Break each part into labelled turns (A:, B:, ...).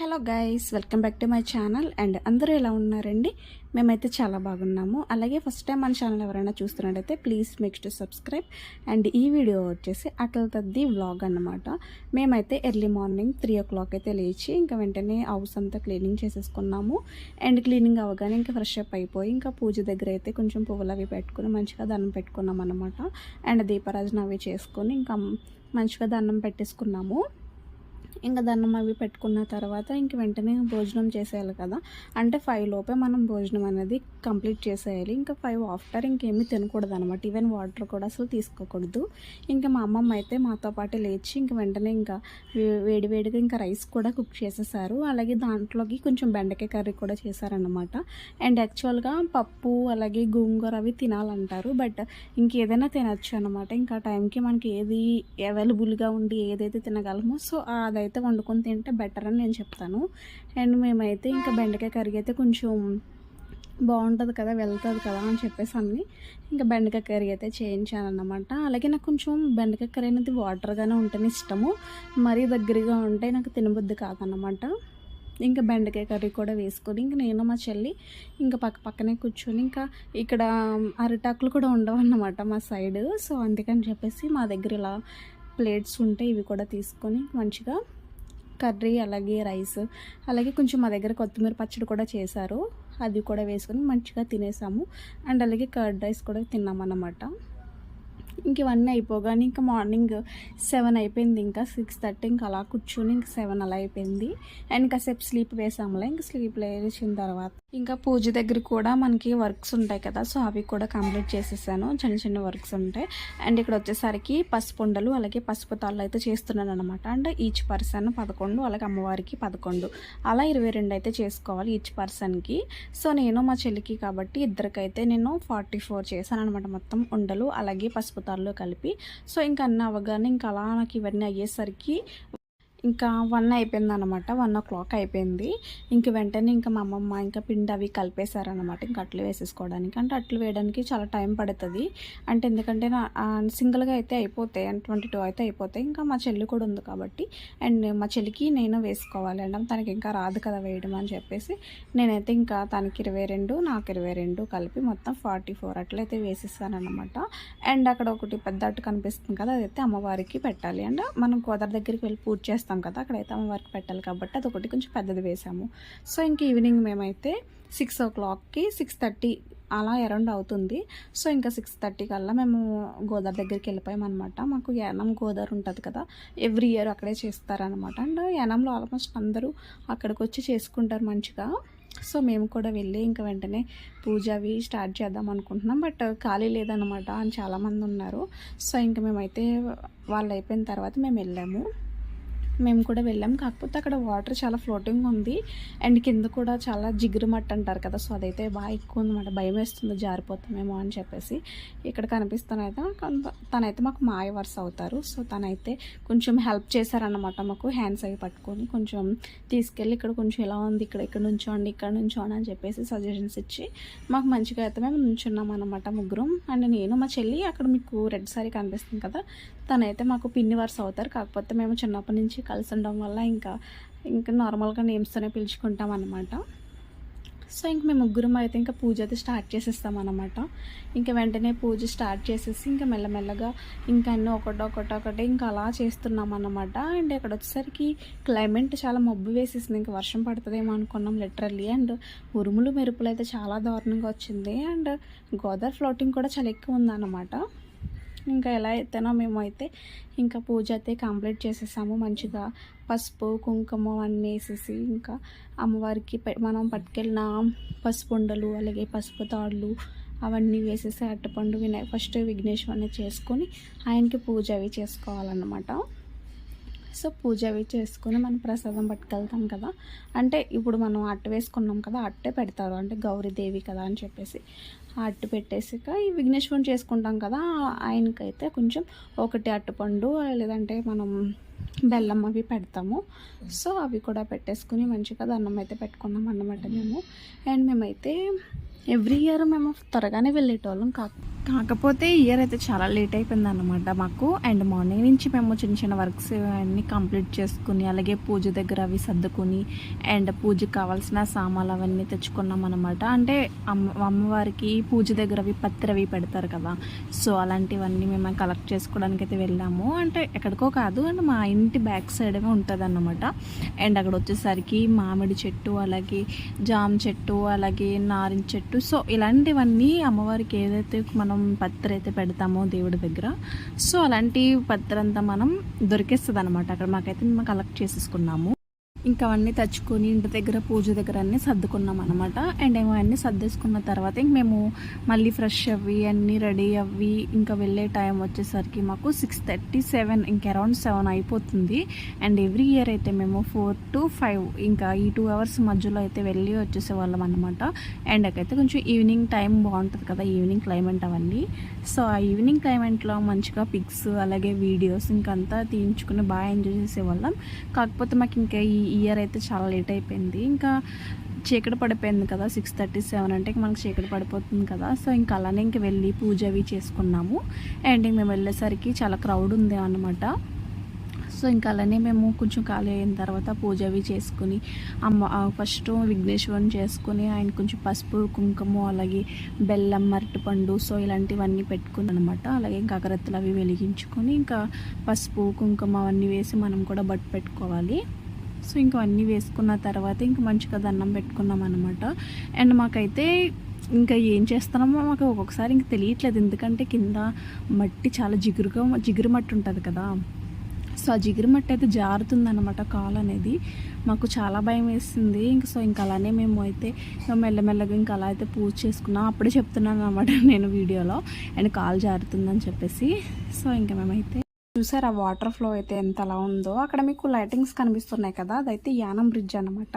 A: Hello guys, welcome back to my channel. And అందరూ ఎలా ఉన్నారండి? మేమైతే చాలా బాగున్నాము. అలాగే ఫస్ట్ టైం మన ఛానల్ ఎవరైనా చూస్తున్నట్టయితే please make to subscribe. And ఈ వీడియో వచ్చేసి అటల్ తద్ది వ్లాగ్ అన్నమాట. మేమైతే ఎర్లీ మార్నింగ్ 3 o'clock అయితే లేచి ఇంకా వెంటనే హౌస్ అంతా క్లీనింగ్ చేసేసుకున్నాము. అండ్ క్లీనింగ్ అవ్వగానే ఇంకా ఫ్రెష్ అప్ అయిపోయి ఇంకా పూజ దగ్గర అయితే కొంచెం పువ్వులు అవి పెట్టుకుని మంచిగా దండం పెట్టుకున్నాం అన్నమాట. అండ్ దీపారాజన అవి చేసుకొని ఇంకా మంచిగా దండం పెట్టేసుకున్నాము. ఇంకా దండం అవి పెట్టుకున్న తర్వాత ఇంక వెంటనే భోజనం చేసేయాలి కదా. అంటే 5 లోపే మనం భోజనం అనేది కంప్లీట్ చేసేయాలి. ఇంకా 5 ఆఫ్టర్ ఇంకేమీ తినకూడదు అనమాట. ఈవెన్ వాటర్ కూడా అసలు తీసుకోకూడదు. ఇంకా మా అమ్మమ్మ అయితే మాతో పాటు లేచి ఇంక వెంటనే ఇంకా వేడివేడిగా ఇంకా రైస్ కూడా కుక్ చేసేసారు. అలాగే దాంట్లోకి కొంచెం బెండకాయ కర్రీ కూడా చేశారనమాట. అండ్ యాక్చువల్గా పప్పు అలాగే గోంగూర అవి తినాలంటారు. బట్ ఇంకేదైనా తినచ్చు అనమాట. ఇంకా టైంకి మనకి ఏది అవైలబుల్గా ఉండి ఏదైతే తినగలమో సో అదైతే వండుకొని తింటే బెటర్ అని నేను చెప్తాను. అండ్ మేమైతే ఇంకా బెండకాయ కర్రీ అయితే కొంచెం బాగుంటుంది కదా, వెళ్తుంది కదా అని చెప్పేసి అన్ని ఇంకా బెండకాయ కర్రీ అయితే చేయించాను అన్నమాట. అలాగే నాకు కొంచెం బెండకాయ కర్రీ అనేది వాటర్గానే ఉంటేనే ఇష్టము. మరీ దగ్గరగా ఉంటే నాకు తినబుద్ధి కాదన్నమాట. ఇంకా బెండకాయ కర్రీ కూడా వేసుకొని ఇంకా నేను మా చెల్లి ఇంకా పక్కనే కూర్చొని ఇంకా ఇక్కడ అరిటాకులు కూడా ఉండవు అన్నమాట మా సైడ్. సో అందుకని చెప్పేసి మా దగ్గర ఇలా ప్లేట్స్ ఉంటే ఇవి కూడా తీసుకొని మంచిగా కర్రీ అలాగే రైస్ అలాగే కొంచెం మా దగ్గర కొత్తిమీర పచ్చడి కూడా చేశారు. అది కూడా వేసుకొని మంచిగా తినేసాము. అండ్ అలాగే కర్డ్ రైస్ కూడా తిన్నామన్నమాట. ఇంక ఇవన్నీ అయిపోగానే ఇంకా మార్నింగ్ 7 అయిపోయింది. ఇంకా 6:30 ఇంకా అలా కూర్చొని ఇంక 7 అలా అయిపోయింది. అండ్ కాసేపు స్లీప్ వేసాములే. ఇంకా స్లీప్ లేచిన తర్వాత ఇంకా పూజ దగ్గర కూడా మనకి వర్క్స్ ఉంటాయి కదా, సో అవి కూడా కంప్లీట్ చేసేసాను. చిన్న చిన్న వర్క్స్ ఉంటాయి. అండ్ ఇక్కడ వచ్చేసరికి పసుపు ఉండలు అలాగే పసుపు తాళ్ళు అయితే చేస్తున్నాను అనమాట. అండ్ ఈచ్ పర్సన్ 11 అలాగే అమ్మవారికి 11 అలా 22 అయితే చేసుకోవాలి ఈచ్ పర్సన్కి. సో నేను మా చెల్లికి కాబట్టి ఇద్దరికైతే నేను 44 చేశాను అనమాట మొత్తం ఉండలు అలాగే పసుపు తాళ్ళు కలిపి. సో ఇంకా అన్నీ అవ్వగానే ఇంకా అలా నాకు ఇవన్నీ అయ్యేసరికి ఇంకా 1 అయిపోయింది అనమాట. 1 o'clock అయిపోయింది. ఇంక వెంటనే ఇంకా మా అమ్మమ్మ ఇంకా పిండి అవి కలిపేశారనమాట. ఇంకా అట్లు వేసేసుకోవడానికి. అంటే అట్లు వేయడానికి చాలా టైం పడుతుంది. అంటే ఎందుకంటే సింగిల్గా అయితే అయిపోతాయి. అండ్ 22 అయితే అయిపోతాయి. ఇంకా మా చెల్లి కూడా ఉంది కాబట్టి అండ్ మా చెల్లికి నేను వేసుకోవాలి అండి. తనకి ఇంకా రాదు కదా వేయడం అని చెప్పేసి నేనైతే ఇంకా తనకి 22 నాకు 22 కలిపి మొత్తం 44 అట్లయితే వేసేసానమాట. అండ్ అక్కడ ఒకటి పెద్ద అట్టు కనిపిస్తుంది కదా, అదైతే అమ్మవారికి పెట్టాలి. అండ్ మనం గోదావరి దగ్గరికి వెళ్ళి పూజ చేస్తాం కదా, అక్కడైతే అమ్మవారికి పెట్టాలి కాబట్టి అదొకటి కొంచెం పెద్దది వేసాము. సో ఇంక ఈవినింగ్ మేమైతే 6 o'clockకి 6:30 అలా అరౌండ్ అవుతుంది. సో ఇంకా 6:30 కల్లా మేము గోదావరి దగ్గరికి వెళ్ళిపోయామన్నమాట. మాకు యానం గోదావరి ఉంటుంది కదా, ఎవ్రీ ఇయర్ అక్కడే చేస్తారనమాట. అండ్ యానంలో ఆల్మోస్ట్ అందరూ అక్కడికి వచ్చి చేసుకుంటారు మంచిగా. సో మేము కూడా వెళ్ళి ఇంకా వెంటనే పూజ అవి స్టార్ట్ చేద్దాం అనుకుంటున్నాం. బట్ ఖాళీ లేదనమాట అని చాలామంది ఉన్నారు. సో ఇంకా మేమైతే వాళ్ళు అయిపోయిన తర్వాత మేము కూడా వెళ్ళాము. కాకపోతే అక్కడ వాటర్ చాలా ఫ్లోటింగ్ ఉంది. అండ్ కింద కూడా చాలా జిగురు మట్టి అంటారు కదా, సో అదైతే బాగా ఎక్కువ ఉందన్నమాట. భయం వేస్తుంది జారిపోతామేమో అని చెప్పేసి. ఇక్కడ కనిపిస్తానైతే తనైతే మాకు మాయ వరుస అవుతారు. సో తనైతే కొంచెం హెల్ప్ చేశారన్నమాట. మాకు హ్యాండ్స్ అవి పట్టుకొని కొంచెం తీసుకెళ్ళి ఇక్కడ కొంచెం ఎలా ఉంది, ఇక్కడ నుంచోండి ఇక్కడ నుంచోండి అని చెప్పేసి సజెషన్స్ ఇచ్చి మాకు మంచిగా అయితే మేము నుంచున్నాం అన్నమాట ముగ్గురం. అండ్ నేను మా చెల్లి అక్కడ మీకు రెడ్ సారీ కనిపిస్తుంది కదా, తనైతే మాకు పిన్ని వరుస అవుతారు. కాకపోతే మేము చిన్నప్పటి నుంచి కలిసి ఉండడం వల్ల ఇంకా నార్మల్గా నేమ్స్తోనే పిలుచుకుంటాం అన్నమాట. సో ఇంక మేము ముగ్గురం అయితే ఇంకా పూజ అయితే స్టార్ట్ చేసేస్తాం అన్నమాట. ఇంకా వెంటనే పూజ స్టార్ట్ చేసేసి ఇంకా మెల్లమెల్లగా ఇంకా అన్నీ ఒకటి ఇంకా అలా చేస్తున్నాం అన్నమాట. అండ్ ఇక్కడ వచ్చేసరికి క్లైమేట్ చాలా మబ్బు వేసేసింది. ఇంకా వర్షం పడుతుందేమో అనుకున్నాం లిటరల్లీ. అండ్ ఉరుములు మెరుపులు అయితే చాలా దారుణంగా వచ్చింది. అండ్ గోదావరి ఫ్లోటింగ్ కూడా చాలా ఎక్కువ ఉందన్నమాట. ఇంకా ఎలా అయితేనో మేమైతే ఇంకా పూజ అయితే కంప్లీట్ చేసేసాము. మంచిగా పసుపు కుంకుమ అన్నీ వేసేసి ఇంకా అమ్మవారికి మనం పట్టుకెళ్ళిన పసుపు ఉండలు అలాగే పసుపు తాళ్ళు అవన్నీ వేసేసి అరటిపండు ఫస్ట్ విఘ్నేశ్వరుని చేసుకొని ఆయనకి పూజ అవి చేసుకోవాలన్నమాట. సో పూజ అవి చేసుకొని మనం ప్రసాదం పట్టుకెళ్తాం కదా. అంటే ఇప్పుడు మనం అట్టు వేసుకున్నాం కదా, అట్టే పెడతారు. అంటే గౌరీదేవి కదా అని చెప్పేసి ఆ అట్టు పెట్టేసాక ఈ విఘ్నేశ్వరుని చేసుకుంటాం కదా, ఆయనకైతే కొంచెం ఒకటి అట్టుపండు లేదంటే మనం బెల్లం అవి పెడతాము. సో అవి కూడా పెట్టేసుకుని మంచిగా దండం అయితే పెట్టుకున్నాం అన్నమాట మేము. అండ్ మేమైతే ఎవ్రీ ఇయర్ మేము త్వరగానే వెళ్ళేటోళ్ళం కాకపోతే ఈ ఇయర్ అయితే చాలా లేట్ అయిపోయింది అన్నమాట మాకు. అండ్ మార్నింగ్ నుంచి మేము చిన్న చిన్న వర్క్స్ అన్నీ కంప్లీట్ చేసుకుని, అలాగే పూజ దగ్గర అవి సర్దుకుని, అండ్ పూజకి కావాల్సిన సామాన్లు అవన్నీ తెచ్చుకున్నాం అనమాట. అంటే అమ్మవారికి పూజ దగ్గర అవి పత్రవి పెడతారు కదా, సో అలాంటివన్నీ మేము కలెక్ట్ చేసుకోవడానికి అయితే వెళ్ళాము. అంటే ఎక్కడికో కాదు, అండ్ మా ఇంటి బ్యాక్ సైడ్ ఏమో ఉంటుంది అన్నమాట. అండ్ అక్కడ వచ్చేసరికి మామిడి చెట్టు, అలాగే జామ చెట్టు, అలాగే నారింజ చెట్టు, సో ఇలాంటివన్నీ అమ్మవారికి ఏదైతే మనం పత్ర అయితే పెడతామో దేవుడి దగ్గర, సో అలాంటి పత్ర అంతా మనం దొరికేస్తుంది అనమాట అక్కడ. మాకైతే మేము కలెక్ట్ చేసేసుకున్నాము. ఇంకా అవన్నీ తెచ్చుకొని ఇంటి దగ్గర పూజ దగ్గర అన్నీ సర్దుకున్నాం అనమాట. అండ్ ఏమో అన్నీ సర్దేసుకున్న తర్వాత ఇంక మేము మళ్ళీ ఫ్రెష్ అవ్వి అన్నీ రెడీ అవ్వి ఇంకా వెళ్ళే టైం వచ్చేసరికి మాకు 6:30, 7 ఇంకా అరౌండ్ 7 అయిపోతుంది. అండ్ ఎవ్రీ ఇయర్ అయితే మేము 4 to 5 ఇంకా ఈ 2 hours మధ్యలో అయితే వెళ్ళి వచ్చేసేవాళ్ళం అనమాట. అండ్ అక్కడైతే కొంచెం ఈవినింగ్ టైం బాగుంటుంది కదా, ఈవినింగ్ క్లైమేట్ అవన్నీ. సో ఆ ఈవినింగ్ క్లైమేట్లో మంచిగా పిక్స్ అలాగే వీడియోస్ ఇంకంతా తీయించుకుని బాగా ఎంజాయ్ చేసేవాళ్ళం. కాకపోతే మాకు ఇంకా ఈ ఇయర్ అయితే చాలా లేట్ అయిపోయింది. ఇంకా చీకటి పడిపోయింది కదా, 6:30, 7 అంటే మనకు చీకటి పడిపోతుంది కదా. సో ఇంకా అలానే ఇంక వెళ్ళి పూజ అవి చేసుకున్నాము. అండ్ మేము వెళ్ళేసరికి చాలా క్రౌడ్ ఉంది అన్నమాట. సో ఇంకా అలానే మేము కొంచెం ఖాళీ అయిన తర్వాత పూజ అవి చేసుకుని ఫస్ట్ విఘ్నేశ్వరుని చేసుకుని ఆయన కొంచెం పసుపు కుంకుమ అలాగే బెల్లం అరటిపండు సో ఇలాంటివన్నీ పెట్టుకుని అనమాట. అలాగే ఇంకా అగరత్తులు అవి వెలిగించుకొని ఇంకా పసుపు కుంకుమ అవన్నీ వేసి మనం కూడా బట్టు పెట్టుకోవాలి. సో ఇంకా అన్నీ వేసుకున్న తర్వాత ఇంకా మంచిగా దండం పెట్టుకున్నాం అనమాట. అండ్ మాకైతే ఇంకా ఏం చేస్తున్నామో మాకు ఒక్కొక్కసారి ఇంక తెలియట్లేదు, ఎందుకంటే కింద మట్టి చాలా జిగురు మట్టి ఉంటుంది కదా. సో ఆ జిగురు మట్టి అయితే జారుతుందన్నమాట కాలు అనేది. మాకు చాలా భయం వేస్తుంది. సో ఇంకా అలానే మేము అయితే మెల్లమెల్లగా ఇంకా అలా అయితే పూజ చేసుకున్నాం. అప్పుడే చెప్తున్నాను అనమాట నేను వీడియోలో, అండ్ కాలు జారుతుందని చెప్పేసి. సో ఇంకా మేమైతే చూసారు ఆ వాటర్ ఫ్లో అయితే ఎంత అలా ఉందో. అక్కడ మీకు లైటింగ్స్ కనిపిస్తున్నాయి కదా, అదైతే యానం బ్రిడ్జ్ అనమాట.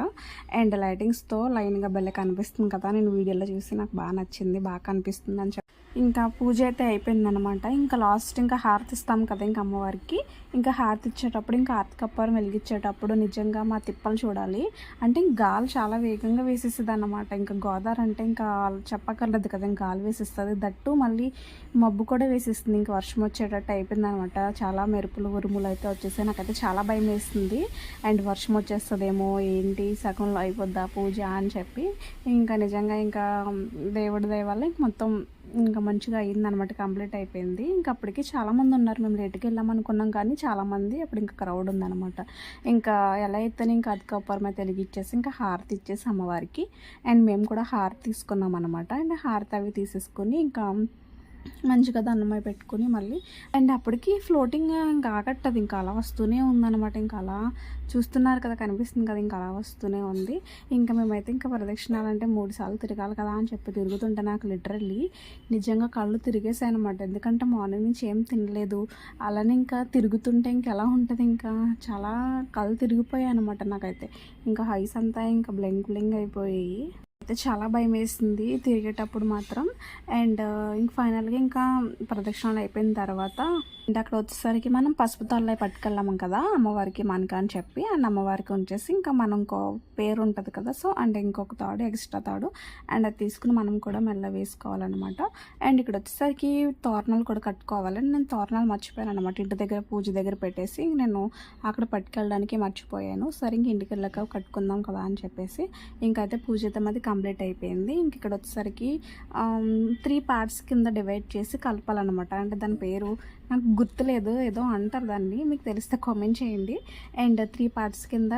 A: అండ్ లైటింగ్స్తో లైన్గా బెల్ల కనిపిస్తుంది కదా, నేను వీడియోలో చూసి నాకు బాగా నచ్చింది, బాగా కనిపిస్తుంది అని చెప్పి ఇంకా పూజ అయితే అయిపోయిందనమాట. ఇంకా లాస్ట్ ఇంకా హారతి ఇస్తాం కదా ఇంకా అమ్మవారికి. ఇంకా హారతి ఇచ్చేటప్పుడు ఇంకా హారతి కప్పారం వెలిగించేటప్పుడు నిజంగా మా తిప్పలు చూడాలి. అంటే గాలి చాలా వేగంగా వేసేస్తుంది అన్నమాట. ఇంకా గోదావరి అంటే ఇంకా చెప్పక్కర్లేదు కదా, ఇంకా గాలి వేసేస్తుంది. దట్టు మళ్ళీ మబ్బు కూడా వేసేస్తుంది. ఇంకా వర్షం వచ్చేటట్టు అయిపోయింది అనమాట. చాలా మెరుపులు ఉరుములు అయితే వచ్చేసాయి. నాకైతే చాలా భయం వేస్తుంది. అండ్ వర్షం వచ్చేస్తుందేమో ఏంటి సగంలో అయిపోద్దా పూజ అని చెప్పి ఇంకా నిజంగా ఇంకా దేవుడి దయ వల్ల ఇంక మొత్తం ఇంకా మంచిగా అయ్యిందనమాట, కంప్లీట్ అయిపోయింది. ఇంకా అప్పటికి చాలామంది ఉన్నారు. మేము లేట్కి వెళ్ళామనుకున్నాం కానీ చాలామంది అప్పుడు ఇంకా క్రౌడ్ ఉందనమాట. ఇంకా ఎలా అయితేనే ఇంకా అది కప్పరమ తెలిగిచ్చేసి ఇంకా హారతి ఇచ్చేసి అమ్మవారికి, అండ్ మేము కూడా హారతి తీసుకున్నాం అనమాట. అండ్ హారతి అవి తీసేసుకొని ఇంకా మంచిగా దండమై పెట్టుకుని మళ్ళీ అండ్ అప్పటికి ఫ్లోటింగ్ ఇంకా ఆగట్టదు, ఇంకా అలా వస్తూనే ఉందన్నమాట. ఇంకా అలా చూస్తున్నారు కదా, కనిపిస్తుంది కదా, ఇంకా అలా వస్తూనే ఉంది. ఇంకా మేమైతే ఇంకా ప్రదక్షిణాలంటే 3 సార్లు తిరగాలి కదా అని చెప్పి తిరుగుతుంటే నాకు లిటరల్లీ నిజంగా కళ్ళు తిరిగేసాయి అనమాట. ఎందుకంటే మార్నింగ్ నుంచి ఏం తినలేదు, అలానే ఇంకా తిరుగుతుంటే ఇంకా ఎలా ఉంటుంది, ఇంకా చాలా కళ్ళు తిరిగిపోయాయి అనమాట నాకైతే. ఇంకా హైస్ అంతా ఇంకా బ్లింక్ అయిపోయి అయితే చాలా భయం వేసింది తిరిగేటప్పుడు మాత్రం. అండ్ ఇంక ఫైనల్గా ఇంకా ప్రదక్షిణలు అయిపోయిన తర్వాత అంటే అక్కడ వచ్చేసరికి మనం పసుపు తాళ్ళై పట్టుకెళ్ళాము కదా అమ్మవారికి మనక అని చెప్పి, అండ్ అమ్మవారికి ఉంచేసి ఇంకా మనం ఇంకో పేరు ఉంటుంది కదా, సో అండ్ ఇంకొక తాడు ఎక్స్ట్రా తాడు అండ్ అది తీసుకుని మనం కూడా మెల్ల వేసుకోవాలన్నమాట. అండ్ ఇక్కడ వచ్చేసరికి తోరణాలు కూడా కట్టుకోవాలని నేను తోరణాలు మర్చిపోయాను అనమాట. ఇంటి దగ్గర పూజ దగ్గర పెట్టేసి నేను అక్కడ పట్టుకెళ్ళడానికి మర్చిపోయాను. సరే ఇంక ఇంటికి వెళ్ళాక కట్టుకుందాం కదా అని చెప్పేసి ఇంకైతే పూజ అయితే మాది కంప్లీట్ అయిపోయింది. ఇంక ఇక్కడ వచ్చేసరికి 3 parts కింద డివైడ్ చేసి కలపాలన్నమాట. అంటే దాని పేరు నాకు గుర్తులేదు, ఏదో అంటారు దాన్ని, మీకు తెలిస్తే కామెంట్ చేయండి. అండ్ 3 parts కింద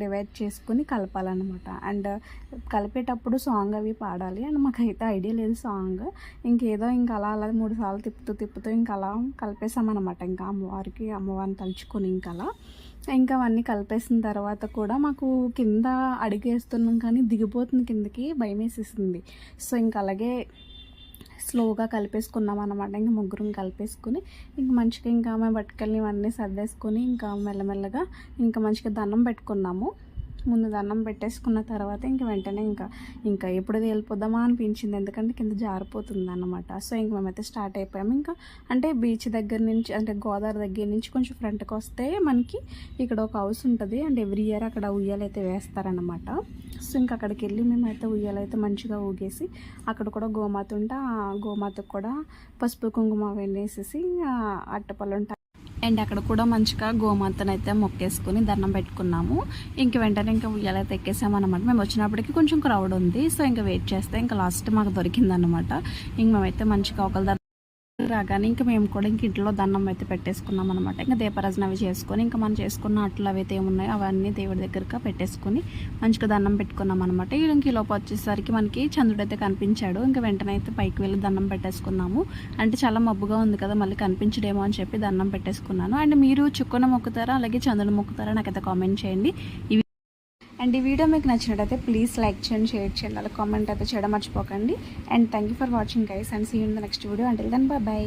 A: డివైడ్ చేసుకుని కలపాలన్నమాట. అండ్ కలిపేటప్పుడు సాంగ్ అవి పాడాలి. అండ్ మాకైతే ఐడియా లేదు సాంగ్. ఇంకేదో ఇంకా అలా 3 సార్లు తిప్పుతూ ఇంకా అలా కలిపేసామన్నమాట. ఇంకా అమ్మవారిని తలుచుకొని ఇంకా అవన్నీ కలిపేసిన తర్వాత కూడా మాకు కింద అడిగేస్తున్నాం కానీ దిగిపోతుంది కిందకి, భయం వేసేసింది. సో ఇంకా అలాగే స్లోగా కలిపేసుకున్నాం అనమాట. ఇంకా ముగ్గురం కలిపేసుకుని ఇంకా మంచిగా ఇంకా మేము పట్టుకెళ్ళి ఇవన్నీ సర్దేసుకొని ఇంకా మెల్లమెల్లగా ఇంకా మంచిగా దండం పెట్టుకున్నాము. ముందు దండం పెట్టేసుకున్న తర్వాత ఇంక వెంటనే ఇంకా ఎప్పుడు వెళ్ళిపోదామా అనిపించింది, ఎందుకంటే కింద జారిపోతుంది అన్నమాట. సో ఇంక మేమైతే స్టార్ట్ అయిపోయాము. ఇంకా అంటే బీచ్ దగ్గర నుంచి, అంటే గోదావరి దగ్గర నుంచి కొంచెం ఫ్రంట్కి వస్తే మనకి ఇక్కడ ఒక హౌస్ ఉంటుంది, అండ్ ఎవ్రీ ఇయర్ అక్కడ ఉయ్యాలైతే వేస్తారనమాట. సో ఇంకా అక్కడికి వెళ్ళి మేమైతే ఉయ్యాలైతే మంచిగా ఊగేసి, అక్కడ కూడా గోమాత ఉంటే ఆ గోమాతకు కూడా పసుపు కుంకుమ వేసేసి అట్టపళ్ళు ఉంటాయి, అండ్ అక్కడ కూడా మంచిగా గోమాతను అయితే మొక్కేసుకుని దండం పెట్టుకున్నాము. ఇంక వెంటనే ఇంకా ఉయ్యాలైతే ఎక్కేసామన్నమాట. మేము వచ్చినప్పటికీ కొంచెం క్రౌడ్ ఉంది. సో ఇంకా వెయిట్ చేస్తే ఇంకా లాస్ట్ మాకు దొరికిందనమాట. ఇంక మేమైతే మంచిగా ఒకరి రాగానే ఇంకా మేము కూడా ఇంక ఇంట్లో దండం అయితే పెట్టేసుకున్నాం అనమాట. ఇంకా దీపారాజన అవి చేసుకొని ఇంకా మనం చేసుకున్న అట్లు అవైతే ఏమున్నాయో అవన్నీ దేవుడి దగ్గరగా పెట్టేసుకొని మంచిగా దండం పెట్టుకున్నాం అనమాట. ఇంక ఈ లోపు వచ్చేసరికి మనకి చంద్రుడు అయితే కనిపించాడు. ఇంకా వెంటనే అయితే పైకి వెళ్ళి దండం పెట్టేసుకున్నాము. అంటే చాలా మబ్బుగా ఉంది కదా, మళ్ళీ కనిపించడేమో అని చెప్పి దండం పెట్టేసుకున్నాను. అండ్ మీరు చుక్కన మొక్కుతారా అలాగే చంద్రుడు మొక్కుతారా నాకైతే కామెంట్ చేయండి. అండ్ ఈ వీడియో మీకు నచ్చినట్టయితే ప్లీజ్ లైక్ చేయండి, షేర్ చేయండి, అలా కామెంట్ అయితే చేయడం మర్చిపోకండి. And thank you for watching guys, and see you in the next video. Until then by.